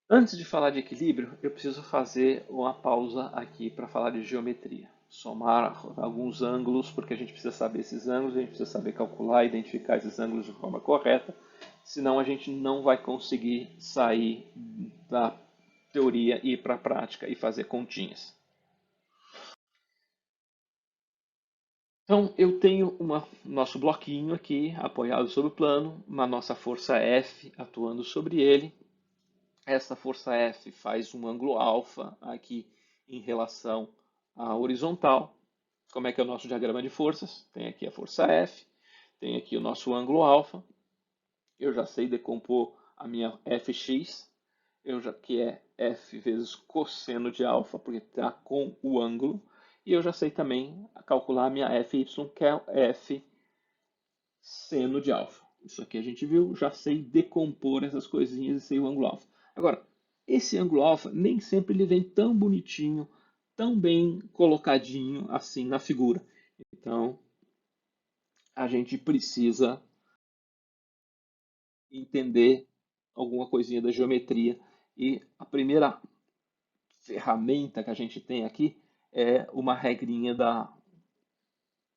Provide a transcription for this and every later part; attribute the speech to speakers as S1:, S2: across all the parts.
S1: Antes de falar de equilíbrio, eu preciso fazer uma pausa aqui para falar de geometria. Somar alguns ângulos, porque a gente precisa saber esses ângulos, a gente precisa saber calcular, identificar esses ângulos de forma correta, senão a gente não vai conseguir sair da teoria e ir para a prática e fazer continhas. Então, eu tenho nosso bloquinho aqui apoiado sobre o plano, uma nossa força F atuando sobre ele. Essa força F faz um ângulo alfa aqui em relação à horizontal. Como é que é o nosso diagrama de forças? Tem aqui a força F, tem aqui o nosso ângulo alfa. Eu já sei decompor a minha Fx, que é F vezes cosseno de alfa, porque está com o ângulo. E eu já sei também calcular a minha Fy, que é F seno de alfa. Isso aqui a gente viu, já sei decompor essas coisinhas e sei o ângulo alfa. Agora, esse ângulo alfa nem sempre ele vem tão bonitinho, tão bem colocadinho assim na figura. Então, a gente precisa entender alguma coisinha da geometria. E a primeira ferramenta que a gente tem aqui é uma regrinha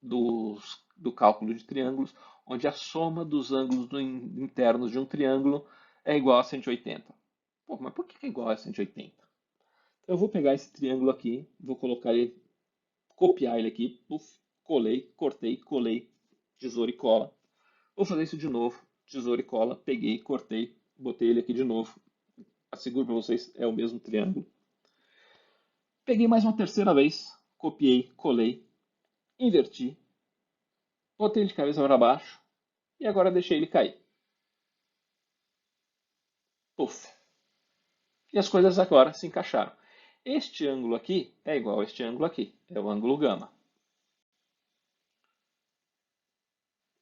S1: do cálculo de triângulos, onde a soma dos ângulos internos de um triângulo é igual a 180. Pô, mas por que é igual a 180? Eu vou pegar esse triângulo aqui, vou colocar ele, copiar ele aqui, puf, colei, cortei, colei, tesoura e cola. Vou fazer isso de novo, tesoura e cola, peguei, cortei, botei ele aqui de novo. Asseguro para vocês, é o mesmo triângulo. Peguei mais uma terceira vez, copiei, colei, inverti, botei ele de cabeça para baixo e agora deixei ele cair. Puf. E as coisas agora se encaixaram. Este ângulo aqui é igual a este ângulo aqui, é o ângulo gama.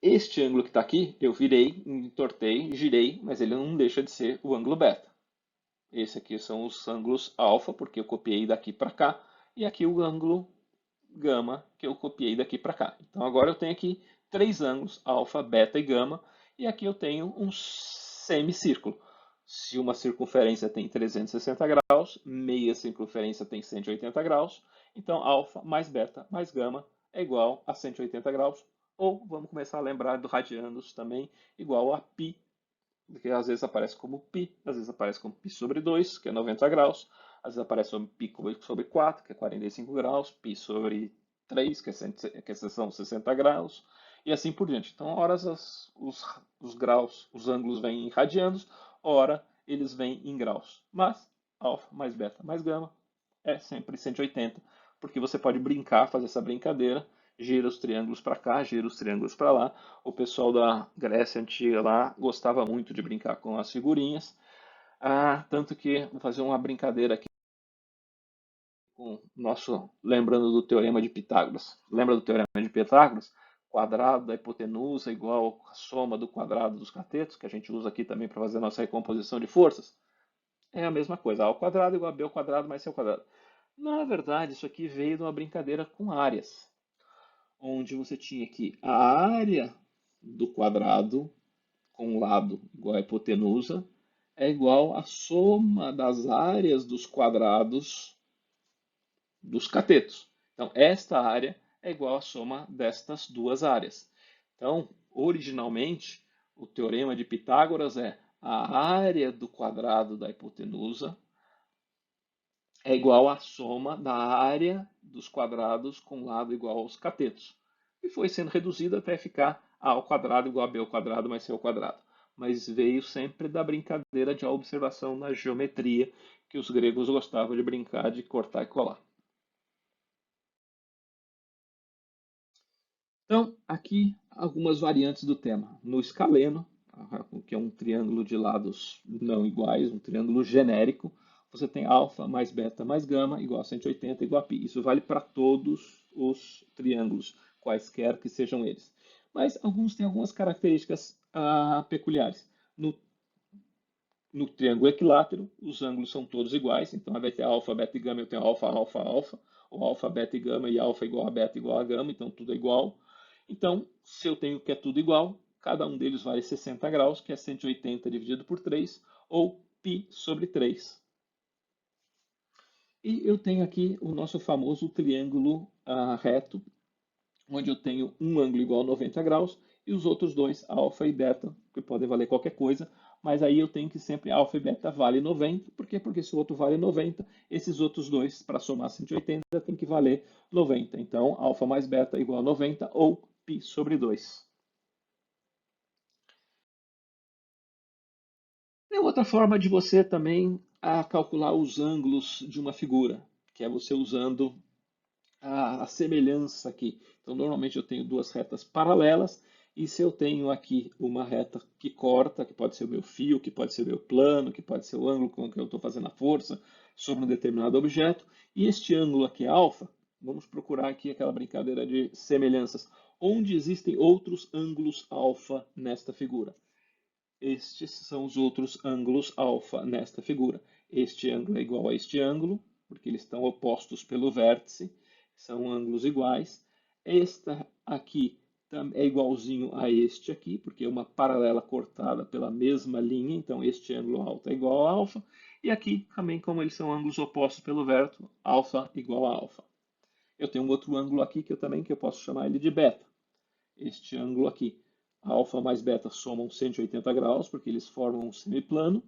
S1: Este ângulo que está aqui, eu virei, entortei, girei, mas ele não deixa de ser o ângulo beta. Esse aqui são os ângulos alfa, porque eu copiei daqui para cá, e aqui o ângulo gama, que eu copiei daqui para cá. Então agora eu tenho aqui três ângulos, alfa, beta e gama, e aqui eu tenho um semicírculo. Se uma circunferência tem 360 graus, meia circunferência tem 180 graus, então alfa mais beta mais gama é igual a 180 graus, ou vamos começar a lembrar do radianos também, igual a π, que às vezes aparece como π, às vezes aparece como π sobre 2, que é 90 graus, às vezes aparece como π sobre 4, que é 45 graus, π sobre 3, que são 60 graus, e assim por diante. Então, horas os graus, os ângulos vêm em radianos, ora eles vêm em graus. Mas alfa mais beta mais gama é sempre 180, porque você pode brincar, fazer essa brincadeira, gira os triângulos para cá, gira os triângulos para lá. O pessoal da Grécia Antiga lá gostava muito de brincar com as figurinhas. Tanto que vou fazer uma brincadeira aqui com nosso, lembrando do Teorema de Pitágoras. Lembra do Teorema de Pitágoras? Quadrado da hipotenusa igual a soma do quadrado dos catetos, que a gente usa aqui também para fazer a nossa recomposição de forças. É a mesma coisa, A ao quadrado igual a B ao quadrado mais C ao quadrado. Na verdade, isso aqui veio de uma brincadeira com áreas, onde você tinha aqui a área do quadrado com um lado igual a hipotenusa é igual à soma das áreas dos quadrados dos catetos. Então, esta área é igual à soma destas duas áreas. Então, originalmente, o teorema de Pitágoras é a área do quadrado da hipotenusa é igual à soma da área dos quadrados com lado igual aos catetos. E foi sendo reduzido até ficar a ao quadrado igual a b ao quadrado mais c ao quadrado. Mas veio sempre da brincadeira de observação na geometria, que os gregos gostavam de brincar de cortar e colar. Então, aqui algumas variantes do tema. No escaleno, que é um triângulo de lados não iguais, um triângulo genérico, você tem alfa mais beta mais gama igual a 180 igual a π. Isso vale para todos os triângulos, quaisquer que sejam eles. Mas alguns têm algumas características peculiares. No triângulo equilátero, os ângulos são todos iguais, então vai ter alfa, beta e gama, eu tenho alfa, alfa, alfa, ou alfa, beta e gama, e alfa igual a beta igual a gama, então tudo é igual. Então, se eu tenho que é tudo igual, cada um deles vale 60 graus, que é 180 dividido por 3, ou π sobre 3. E eu tenho aqui o nosso famoso triângulo reto, onde eu tenho um ângulo igual a 90 graus e os outros dois, alfa e beta, que podem valer qualquer coisa, mas aí eu tenho que sempre alfa e beta vale 90. Por quê? Porque se o outro vale 90, esses outros dois, para somar 180, tem que valer 90. Então, alfa mais beta igual a 90 ou π sobre 2. Tem outra forma de você também calcular os ângulos de uma figura, que é você usando a semelhança aqui. Então, normalmente eu tenho duas retas paralelas, e se eu tenho aqui uma reta que corta, que pode ser o meu fio, que pode ser o meu plano, que pode ser o ângulo com que eu estou fazendo a força sobre um determinado objeto, e este ângulo aqui é alfa, vamos procurar aqui aquela brincadeira de semelhanças, onde existem outros ângulos alfa nesta figura. Estes são os outros ângulos alfa nesta figura. Este ângulo é igual a este ângulo, porque eles estão opostos pelo vértice, são ângulos iguais. Esta aqui é igualzinho a este aqui, porque é uma paralela cortada pela mesma linha, então este ângulo alfa é igual a alfa. E aqui também, como eles são ângulos opostos pelo vértice, alfa igual a alfa. Eu tenho um outro ângulo aqui que eu posso chamar ele de beta. Este ângulo aqui, alfa mais beta somam 180 graus, porque eles formam um semiplano.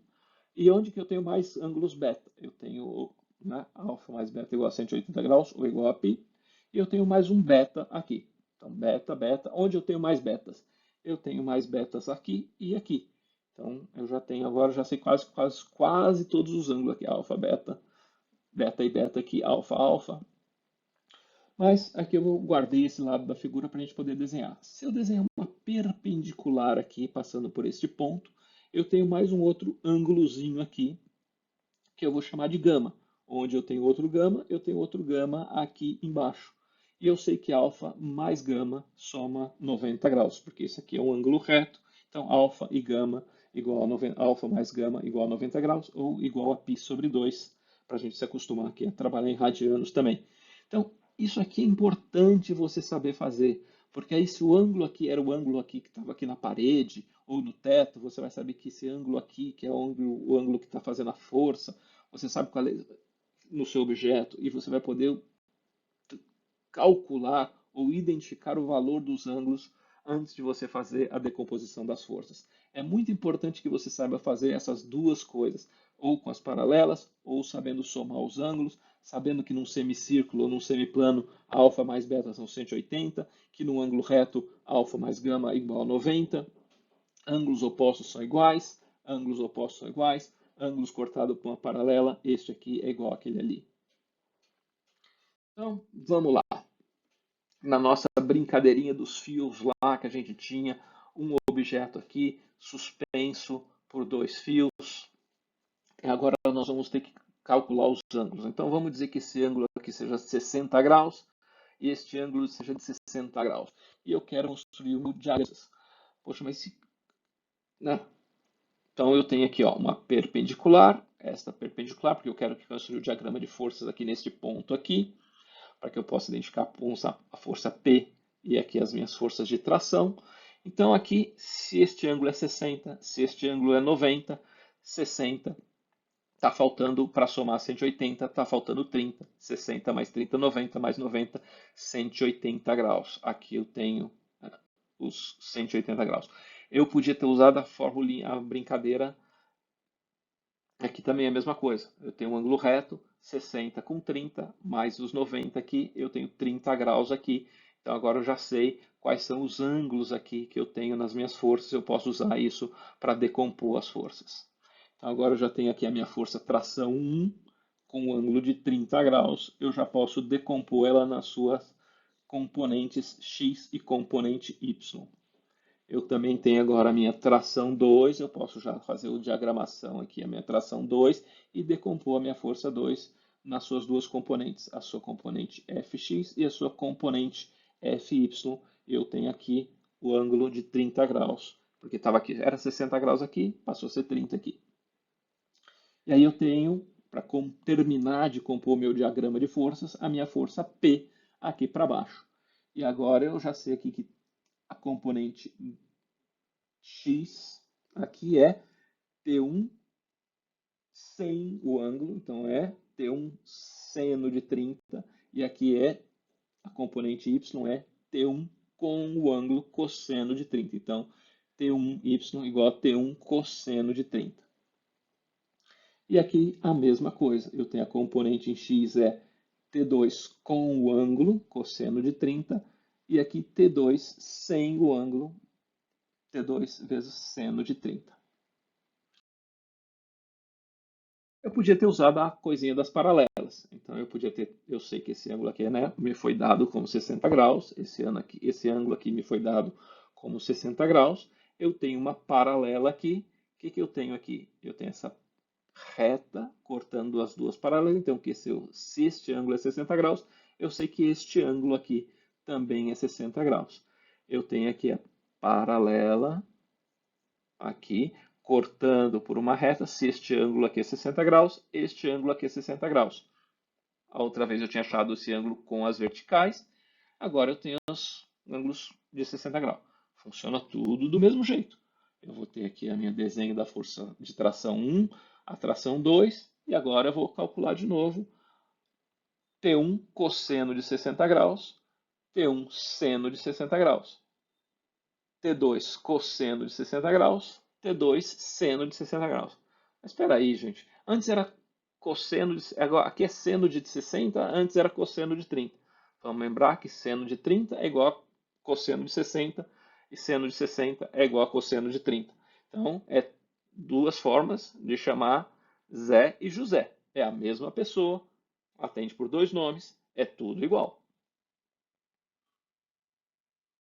S1: E onde que eu tenho mais ângulos beta? Eu tenho, né, alfa mais beta igual a 180 graus, ou igual a π. E eu tenho mais um beta aqui. Então, beta, beta. Onde eu tenho mais betas? Eu tenho mais betas aqui e aqui. Então, eu já tenho agora, já sei quase todos os ângulos aqui. Alfa, beta, beta e beta aqui, alfa, alfa. Mas aqui eu guardei esse lado da figura para a gente poder desenhar. Se eu desenhar uma perpendicular aqui, passando por este ponto, eu tenho mais um outro ângulozinho aqui, que eu vou chamar de gama. Onde eu tenho outro gama aqui embaixo. E eu sei que alfa mais gama soma 90 graus, porque isso aqui é um ângulo reto. Então, alfa e gama igual a 90, alfa mais gama igual a 90 graus, ou igual a π sobre 2, para a gente se acostumar aqui a trabalhar em radianos também. Então, isso aqui é importante você saber fazer, porque aí se o ângulo aqui era o ângulo aqui que estava aqui na parede ou no teto, você vai saber que esse ângulo aqui, que é o ângulo que está fazendo a força, você sabe qual é no seu objeto e você vai poder calcular ou identificar o valor dos ângulos antes de você fazer a decomposição das forças. É muito importante que você saiba fazer essas duas coisas, ou com as paralelas, ou sabendo somar os ângulos, sabendo que num semicírculo ou num semiplano, alfa mais beta são 180, que num ângulo reto, alfa mais gama é igual a 90, ângulos opostos são iguais, ângulos opostos são iguais, ângulos cortados por uma paralela, este aqui é igual àquele ali. Então, vamos lá. Na nossa brincadeirinha dos fios lá que a gente tinha, um objeto aqui suspenso por dois fios. E agora nós vamos ter que calcular os ângulos. Então vamos dizer que esse ângulo aqui seja 60 graus e este ângulo seja de 60 graus. E eu quero construir um diagrama. Poxa, mas se... Né? Então eu tenho aqui ó, uma perpendicular, esta perpendicular, porque eu quero que construa o diagrama de forças aqui neste ponto aqui, para que eu possa identificar a força P e aqui as minhas forças de tração. Então aqui, se este ângulo é 60, se este ângulo é 90, 60, está faltando para somar 180, está faltando 30, 60 mais 30, 90 mais 90, 180 graus. Aqui eu tenho os 180 graus. Eu podia ter usado a formulinha, a brincadeira. Aqui também é a mesma coisa. Eu tenho um ângulo reto, 60 com 30, mais os 90 aqui, eu tenho 30 graus aqui. Então agora eu já sei quais são os ângulos aqui que eu tenho nas minhas forças. Eu posso usar isso para decompor as forças. Então agora eu já tenho aqui a minha força tração 1, com um ângulo de 30 graus. Eu já posso decompor ela nas suas componentes x e componente y. Eu também tenho agora a minha tração 2, eu posso já fazer a diagramação aqui, a minha tração 2, e decompor a minha força 2 nas suas duas componentes, a sua componente Fx e a sua componente Fy. Eu tenho aqui o ângulo de 30 graus, porque estava aqui, era 60 graus aqui, passou a ser 30 aqui. E aí eu tenho, para terminar de compor meu diagrama de forças, a minha força P aqui para baixo. E agora eu já sei aqui que a componente x aqui é P1 sem o ângulo, então é T1 seno de 30, e aqui é a componente y é T1 com o ângulo cosseno de 30. Então, T1y igual a T1 cosseno de 30. E aqui a mesma coisa, eu tenho a componente em x é T2 com o ângulo cosseno de 30, e aqui T2 sem o ângulo, T2 vezes seno de 30. Eu podia ter usado a coisinha das paralelas. Então eu sei que esse ângulo aqui, né, me foi dado como 60 graus, esse ângulo aqui me foi dado como 60 graus. Eu tenho uma paralela aqui. O que eu tenho aqui? Eu tenho essa reta cortando as duas paralelas. Então, se este ângulo é 60 graus, eu sei que este ângulo aqui também é 60 graus. Eu tenho aqui a paralela aqui, cortando por uma reta, se este ângulo aqui é 60 graus, este ângulo aqui é 60 graus. A outra vez eu tinha achado esse ângulo com as verticais, agora eu tenho os ângulos de 60 graus. Funciona tudo do mesmo jeito. Eu vou ter aqui a minha desenho da força de tração 1, a tração 2, e agora eu vou calcular de novo T1 cosseno de 60 graus, T1 seno de 60 graus. T2 cosseno de 60 graus, T2 seno de 60 graus. Mas espera aí, gente. Antes era cosseno de... Agora, aqui é seno de 60, antes era cosseno de 30. Vamos lembrar que seno de 30 é igual a cosseno de 60 e seno de 60 é igual a cosseno de 30. Então, é duas formas de chamar Zé e José. É a mesma pessoa, atende por dois nomes, é tudo igual.